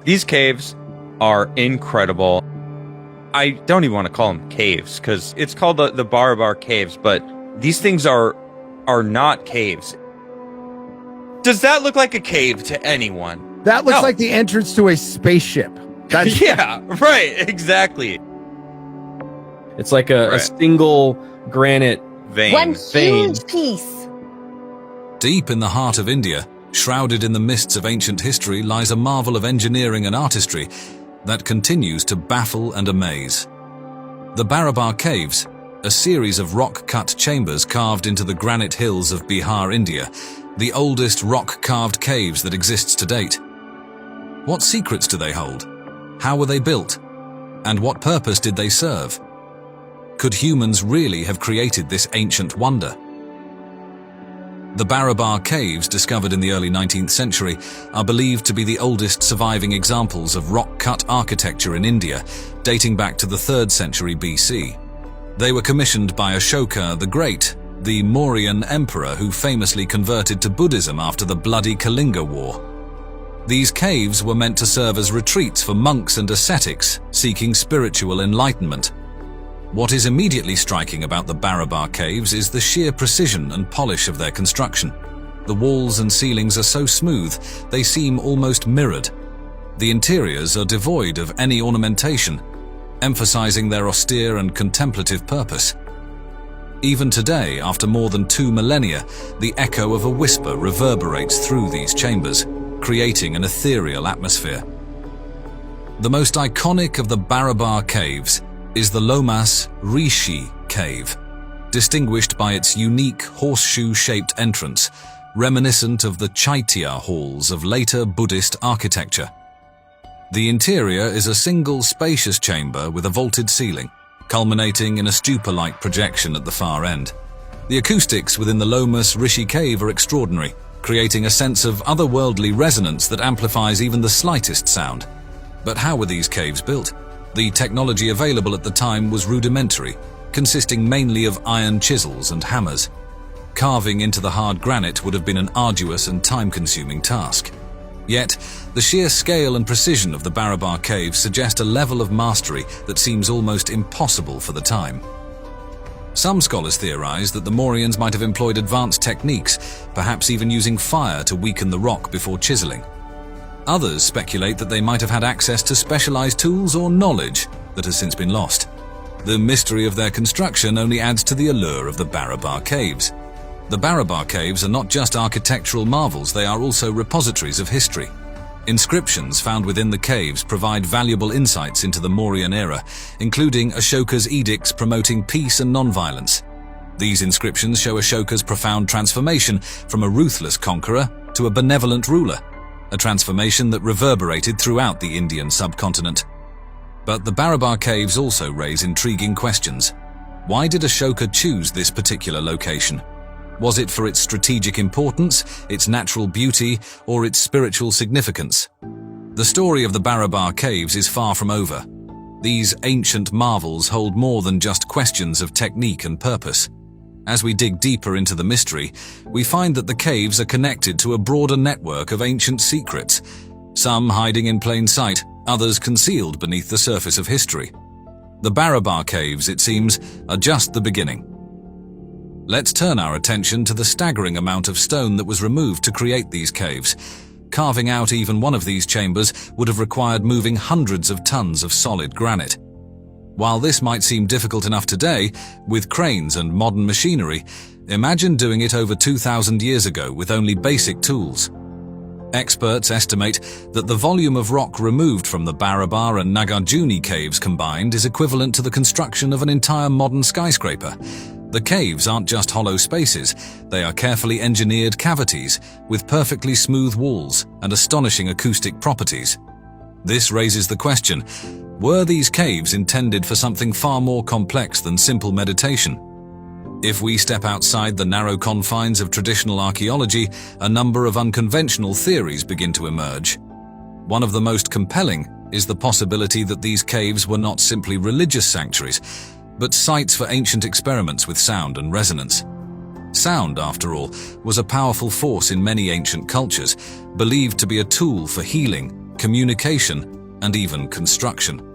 These caves are incredible. I don't even want to call them caves because it's called the Barabar Caves, but these things are not caves. Does that look like a cave to anyone? That looks No. like the entrance to a spaceship. That's Yeah, right, exactly. It's like a single granite Vein. One vein. huge piece. Deep in the heart of India, shrouded in the mists of ancient history, lies a marvel of engineering and artistry that continues to baffle and amaze. The Barabar Caves, a series of rock-cut chambers carved into the granite hills of Bihar, India, the oldest rock-carved caves that exists to date. What secrets do they hold? How were they built? And what purpose did they serve? Could humans really have created this ancient wonder? The Barabar Caves, discovered in the early 19th century, are believed to be the oldest surviving examples of rock-cut architecture in India, dating back to the 3rd century BC. They were commissioned by Ashoka the Great, the Mauryan emperor who famously converted to Buddhism after the bloody Kalinga War. These caves were meant to serve as retreats for monks and ascetics seeking spiritual enlightenment. What is immediately striking about the Barabar Caves is the sheer precision and polish of their construction. The walls and ceilings are so smooth, they seem almost mirrored. The interiors are devoid of any ornamentation, emphasizing their austere and contemplative purpose. Even today, after more than 2 millennia, the echo of a whisper reverberates through these chambers, creating an ethereal atmosphere. The most iconic of the Barabar Caves is the Lomas Rishi Cave, distinguished by its unique horseshoe-shaped entrance, reminiscent of the Chaitya halls of later Buddhist architecture. The interior is a single spacious chamber with a vaulted ceiling, culminating in a stupa-like projection at the far end. The acoustics within the Lomas Rishi Cave are extraordinary, creating a sense of otherworldly resonance that amplifies even the slightest sound. But how were these caves built? The technology available at the time was rudimentary, consisting mainly of iron chisels and hammers. Carving into the hard granite would have been an arduous and time-consuming task. Yet, the sheer scale and precision of the Barabar Caves suggest a level of mastery that seems almost impossible for the time. Some scholars theorize that the Mauryans might have employed advanced techniques, perhaps even using fire to weaken the rock before chiseling. Others speculate that they might have had access to specialized tools or knowledge that has since been lost. The mystery of their construction only adds to the allure of the Barabar Caves. The Barabar Caves are not just architectural marvels, they are also repositories of history. Inscriptions found within the caves provide valuable insights into the Mauryan era, including Ashoka's edicts promoting peace and non-violence. These inscriptions show Ashoka's profound transformation from a ruthless conqueror to a benevolent ruler, a transformation that reverberated throughout the Indian subcontinent. But the Barabar Caves also raise intriguing questions. Why did Ashoka choose this particular location? Was it for its strategic importance, its natural beauty, or its spiritual significance? The story of the Barabar Caves is far from over. These ancient marvels hold more than just questions of technique and purpose. As we dig deeper into the mystery, we find that the caves are connected to a broader network of ancient secrets, some hiding in plain sight, others concealed beneath the surface of history. The Barabar Caves, it seems, are just the beginning. Let's turn our attention to the staggering amount of stone that was removed to create these caves. Carving out even one of these chambers would have required moving hundreds of tons of solid granite. While this might seem difficult enough today, with cranes and modern machinery, imagine doing it over 2,000 years ago with only basic tools. Experts estimate that the volume of rock removed from the Barabar and Nagarjuni caves combined is equivalent to the construction of an entire modern skyscraper. The caves aren't just hollow spaces, they are carefully engineered cavities with perfectly smooth walls and astonishing acoustic properties. This raises the question, were these caves intended for something far more complex than simple meditation? If we step outside the narrow confines of traditional archaeology, a number of unconventional theories begin to emerge. One of the most compelling is the possibility that these caves were not simply religious sanctuaries, but sites for ancient experiments with sound and resonance. Sound, after all, was a powerful force in many ancient cultures, believed to be a tool for healing, communication, and even construction.